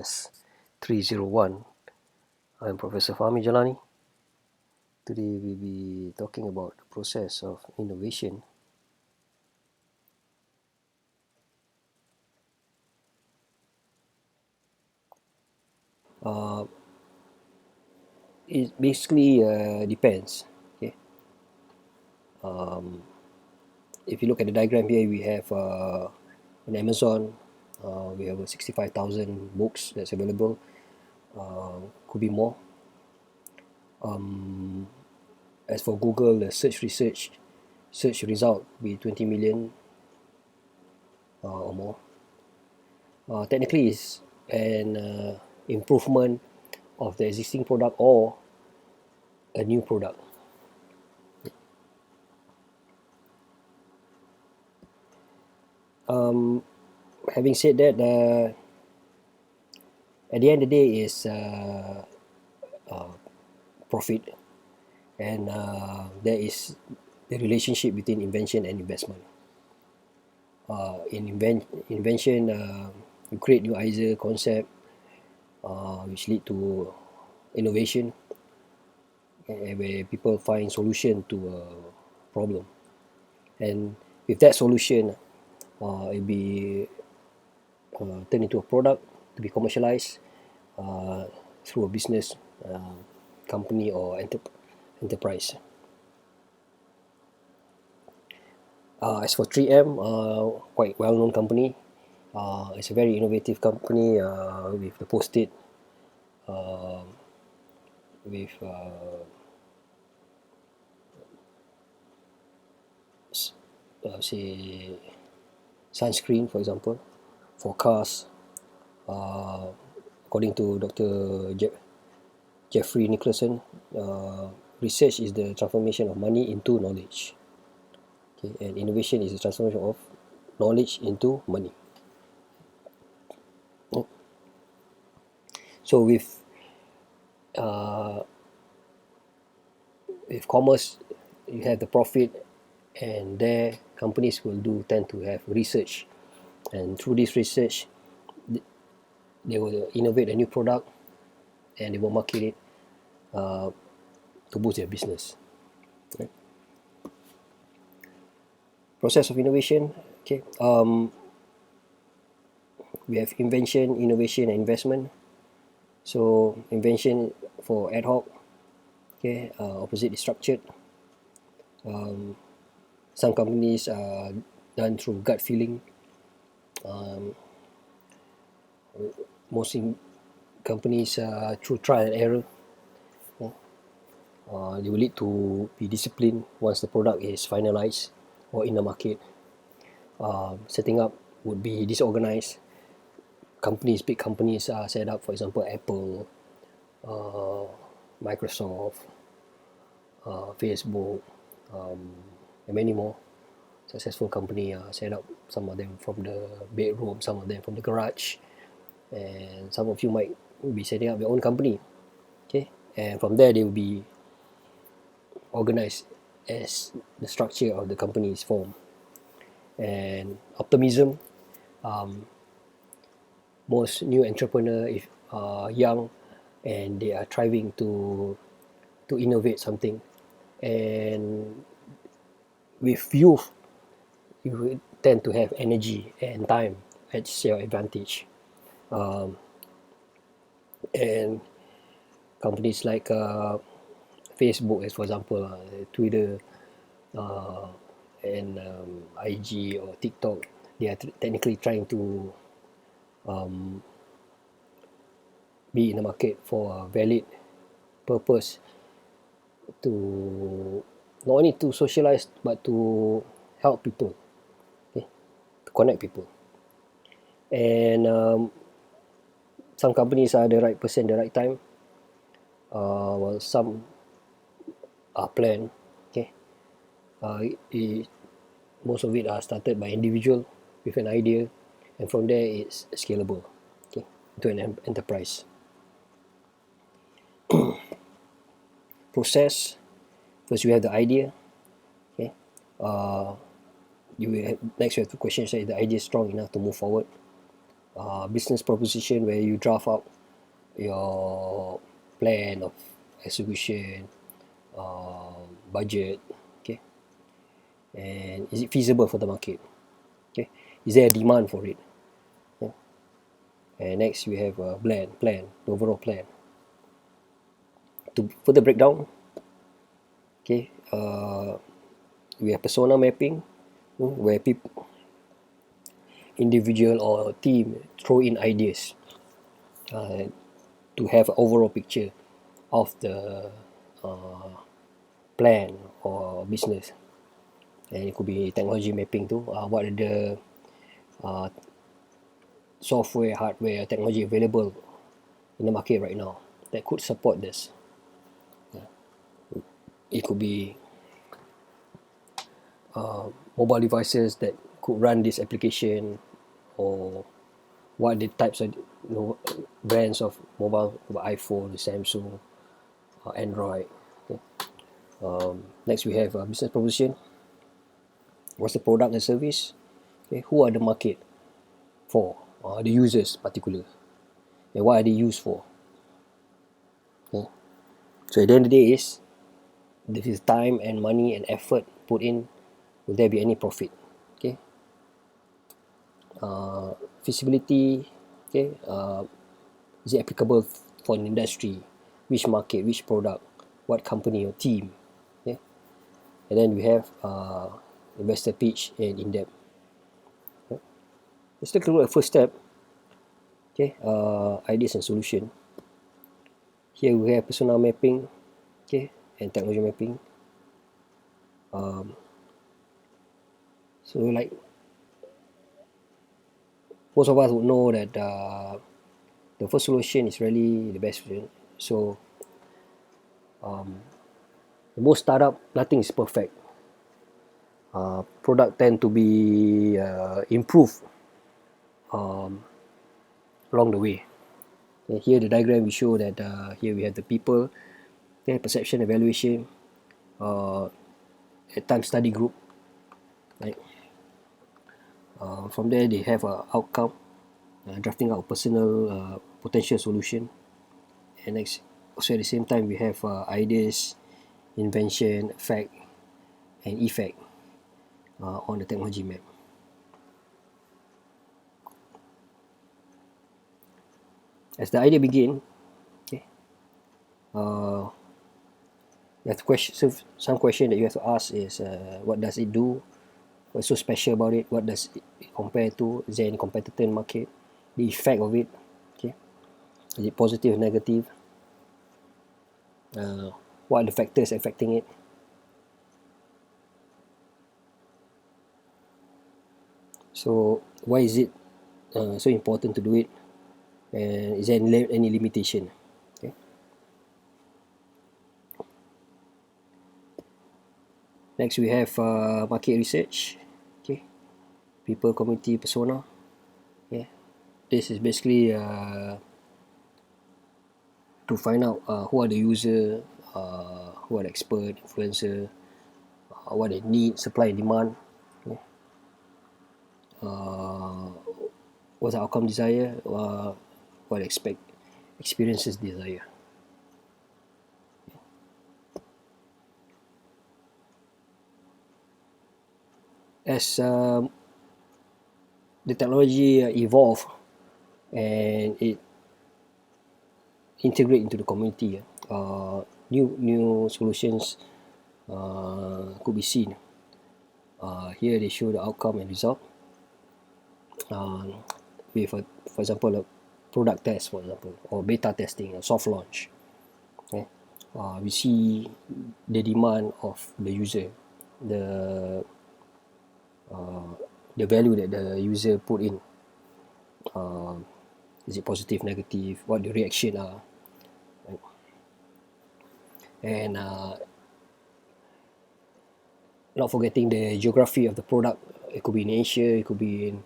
IS301. I'm Professor Fahmi Jalani. Today we'll be talking about the process of innovation. It basically depends. Okay. If you look at the diagram here, we have on Amazon, we have 65,000 books that's available. Could be more. As for Google, the search result will be 20 million or more. Technically, it's an improvement of the existing product or a new product. Having said that, at the end of the day is profit, and there is the relationship between invention and investment. In invention, you create new idea, concept, which lead to innovation, where people find solution to a problem, and with that solution, it'll be turned into a product to be commercialized through a business company or enterprise. As for 3M, quite well-known company. It's a very innovative company with the Post-it, with say sunscreen, for example, for cars. According to Dr. Jeffrey Nicholson, research is the transformation of money into knowledge. Okay, and innovation is the transformation of knowledge into money. So with commerce, you have the profit, and there companies will tend to have research, and through this research they will innovate a new product and they will market it to boost their business. Right? Process of innovation. Okay. We have invention, innovation, and investment. So invention for ad hoc. Okay. Opposite is structured. Some companies are done through gut feeling. Most companies through trial and error. They will need to be disciplined once the product is finalized or in the market. Setting up would be disorganized. Big companies are set up, for example, Apple, Microsoft, Facebook, and many more successful company set up, some of them from the bedroom, some of them from the garage, and some of you might be setting up your own company. Okay, and from there they will be organized as the structure of the company is formed. And optimism, most new entrepreneur if young and they are striving to innovate something, and with youth you will tend to have energy and time at your advantage. And companies like Facebook, as for example, Twitter, and IG or TikTok, they are technically trying to be in the market for a valid purpose, to not only to socialize but to help people, okay? To connect people. And some companies are the right person, the right time, while some are planned. Okay, most of it are started by individual with an idea, and from there it's scalable, okay, to an enterprise. Process. First, you have the idea. Okay, you will have, next you have the question: say the idea is strong enough to move forward. business proposition where you draft out your plan of execution, budget, okay, and is it feasible for the market? Okay, is there a demand for it? Yeah. And next we have a plan, the overall plan. To further break down, okay, we have persona mapping, where people, individual or team throw in ideas uh, to have an overall picture of the uh, plan or business. And it could be technology mapping too. What are the uh, software, hardware, technology available in the market right now that could support this? It could be mobile devices that could run this application, or what are the types of brands of mobile, iPhone, Samsung, Android. Okay. Next we have business proposition. What's the product and service? Okay. Who are the market for? The users particular. And what are they used for? Okay. So at the end of the day is, this is time and money and effort put in, will there be any profit? Okay. Feasibility, okay, is it applicable for an industry, which market, which product, what company or team, okay. And then we have investor pitch and in-depth. Okay. Let's take a look at first step, okay, ideas and solution. Here we have persona mapping, okay, and technology mapping. So like most of us would know that the first solution is really the best solution. So most startup, nothing is perfect. Product tend to be improved along the way. And here the diagram we show that here we have the people, okay, perception, evaluation, at time study group, right? From there they have a outcome, drafting out a personal potential solution. And next, also at the same time we have ideas, invention, fact, and effect on the technology map. As the idea begin, okay, you have to question, so some question that you have to ask is, what does it do? What's so special about it? What does it compare to? Is there any competitor in the market? The effect of it, okay, is it positive or negative? What are the factors affecting it? So why is it so important to do it? And is there any limitation? Okay. Next we have market research, okay, people, community, persona. Okay. This is basically to find out who are the user, who are the expert, influencer, what they need, supply and demand. Okay. What's the outcome desire, what experiences desire. As the technology evolve and it integrate into the community, new solutions could be seen. Here they show the outcome and result with for example a product test, for example, or beta testing, a soft launch. Okay. We see the demand of the user, the value that the user put in. Is it positive, negative, what the reaction are, right? And not forgetting the geography of the product. It could be in Asia, it could be in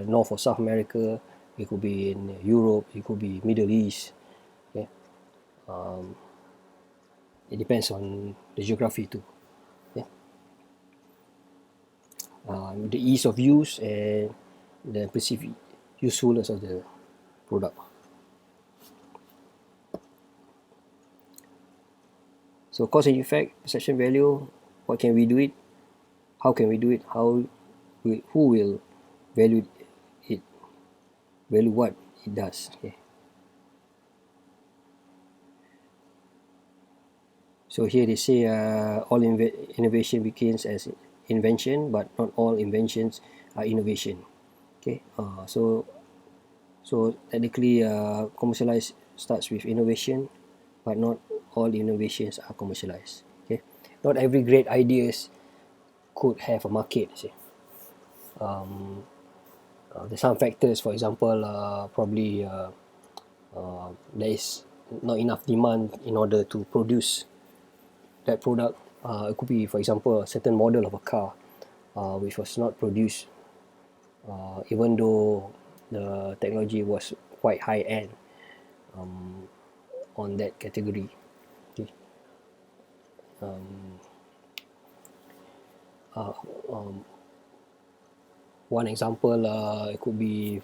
North or South America, it could be in Europe, it could be Middle East. Okay. It depends on the geography too. Okay. The ease of use and the perceived usefulness of the product. So cause and effect, perception value, what can we do it? How can we do it? Who will value it? Value what it does. Okay. So here they say all innovation begins as invention, but not all inventions are innovation. Okay. So technically, commercialize starts with innovation, but not all innovations are commercialized. Okay. Not every great ideas could have a market. See. There's some factors, for example, probably there is not enough demand in order to produce that product. It could be, for example, a certain model of a car which was not produced, even though the technology was quite high end on that category. Okay. One example, it could be,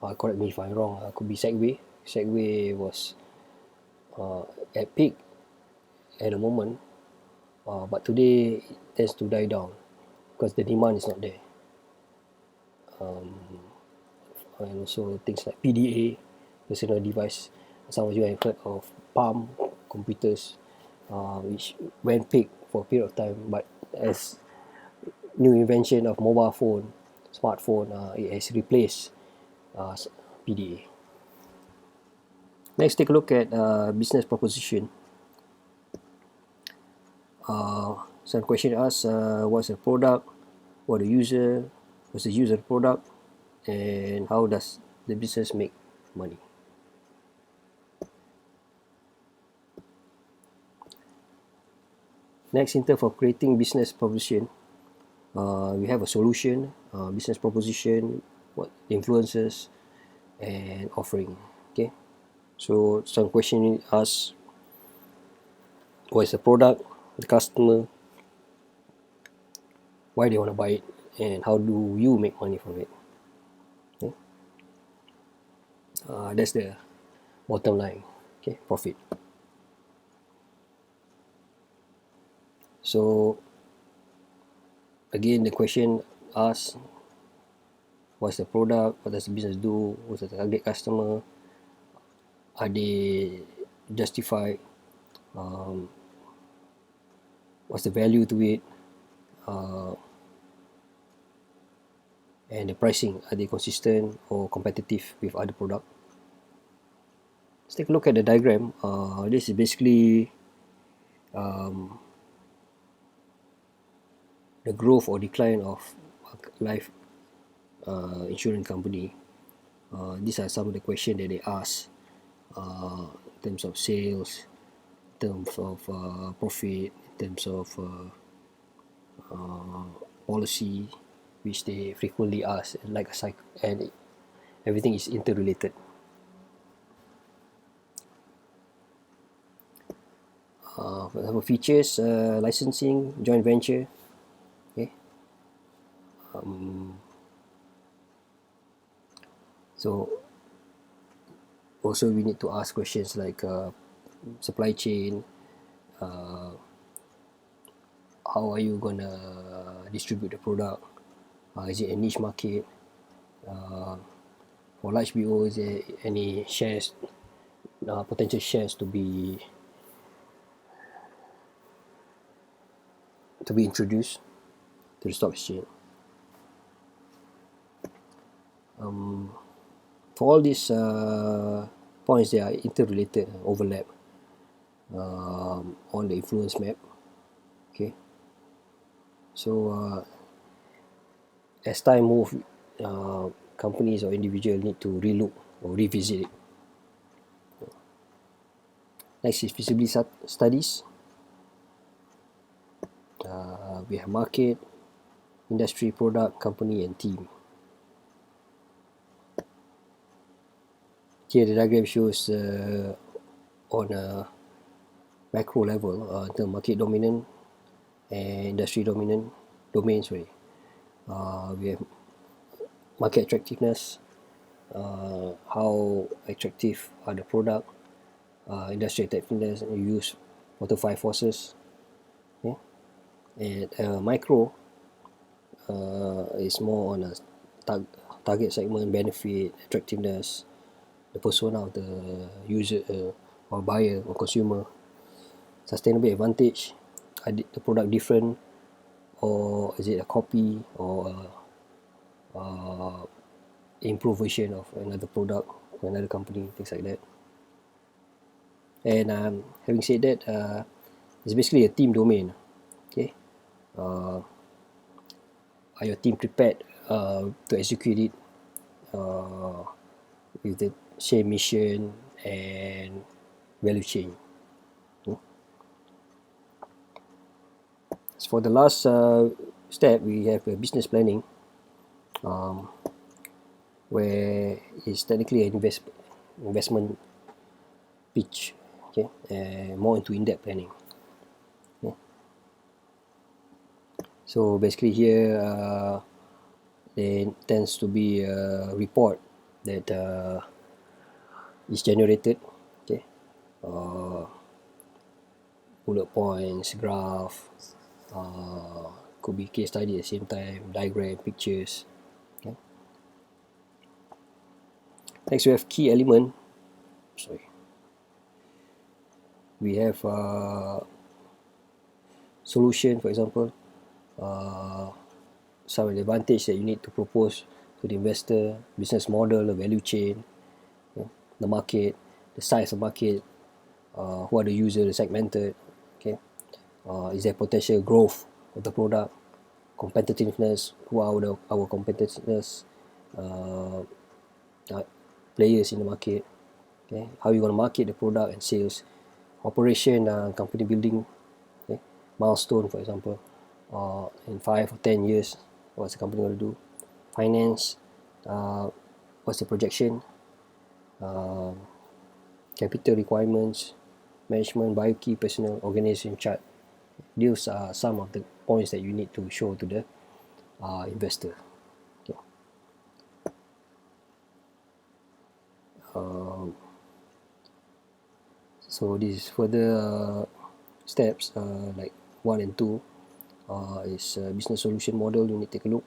correct me if I'm wrong, could be Segway. Segway was at peak at the moment, but today it tends to die down because the demand is not there. And also things like PDA, personal device. Some of you have heard of Palm computers, which went peak for a period of time, but as new invention of mobile phone, smartphone, it has replaced PDA. Next, take a look at business proposition. Some question asks, what's the product, what's the user product, and how does the business make money. Next, in terms of creating business proposition, we have a solution, business proposition, what influences, and offering. Okay, so some question asks, what is the product, the customer, why they want to buy it, and how do you make money from it. Okay? That's the bottom line. Okay, profit. So again, the question asks, what's the product, what does the business do, what's the target customer, are they justified, what's the value to it, and the pricing, are they consistent or competitive with other product. Let's take a look at the diagram. This is basically the growth or decline of life insurance company. These are some of the questions that they ask in terms of sales, in terms of profit, in terms of policy, which they frequently ask, like a cycle, and everything is interrelated. For example, features, licensing, joint venture. Okay. So also we need to ask questions like supply chain, how are you gonna distribute the product, is it a niche market, for large BO, is there any shares, potential shares to be introduced to the stock exchange. For all these points, they are interrelated, overlap on the influence map. Okay, so as time moves, companies or individuals need to relook or revisit it. Next is feasibility studies. We have market, industry, product, company, and team. Here the diagram shows on a macro level, the market dominant and industry dominant domain. We have market attractiveness, how attractive are the product, industry attractiveness, and use what the 5 forces. Okay? And micro is more on a target segment, benefit, attractiveness, the persona of the user or buyer or consumer, sustainable advantage, are the product different, or is it a copy or improved version of another product or another company, things like that. And having said that, it's basically a team domain. Okay, are your team prepared to execute it with the same mission and value chain? So for the last step, we have business planning, where it's technically an investment pitch, okay, and more into in-depth planning. Okay. So basically here, there tends to be a report that is generated, okay, bullet points, graph, could be case study at the same time, diagram, pictures. Okay. Next we have key element. We have solution, for example, some advantage that you need to propose to the investor, business model, the value chain, the market, the size of market, who are the users, the segmented, okay, is there potential growth of the product, competitiveness, who are our competitiveness, players in the market, okay, how you going to market the product and sales, operation, company building, okay, milestone, for example, in 5 or 10 years, what's the company going to do, finance, what's the projection, capital requirements, management, bio key, personnel, organization chart. These are some of the points that you need to show to the investor. Okay. So this is further steps like 1 and 2 is business solution model. You need to take a look.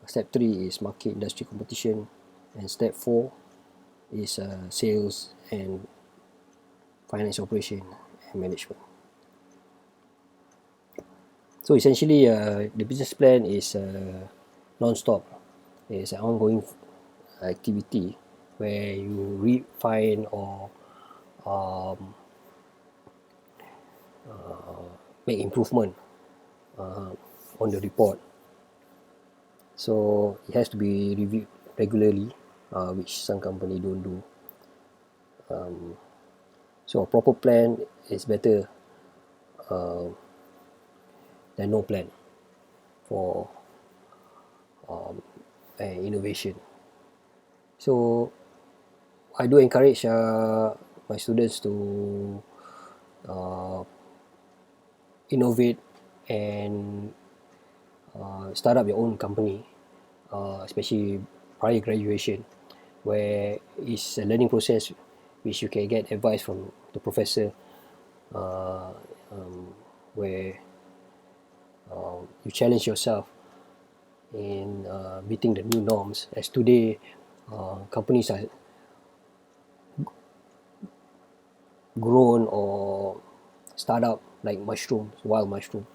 Step 3 is market industry competition, and step 4 is sales and finance operation and management. So essentially, the business plan is non-stop. It's an ongoing activity where you refine or make improvement on the report. So it has to be reviewed regularly, which some company don't do. So a proper plan is better than no plan for innovation. So I do encourage my students to innovate and start up your own company, especially prior graduation, where it's a learning process which you can get advice from the professor, where you challenge yourself in meeting the new norms. As today, companies are grown or start up like mushrooms, wild mushroom.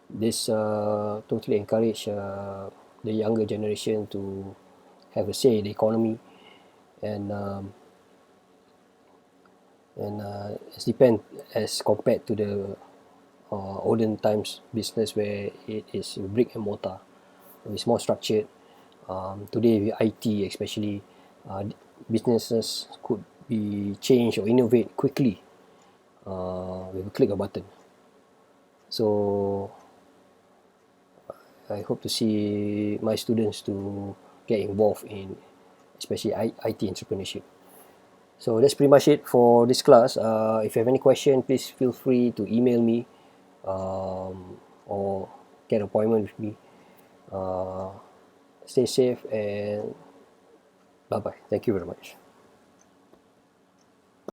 This totally encourage the younger generation to have a say in the economy, and it's depend as compared to the olden times business where it is brick and mortar. It's more structured. Today with IT especially, businesses could be changed or innovate quickly with a click of a button. So I hope to see my students to get involved in especially IT entrepreneurship. So that's pretty much it for this class. If you have any question, please feel free to email me or get an appointment with me. uh, stay safe, and bye bye. Thank you very much.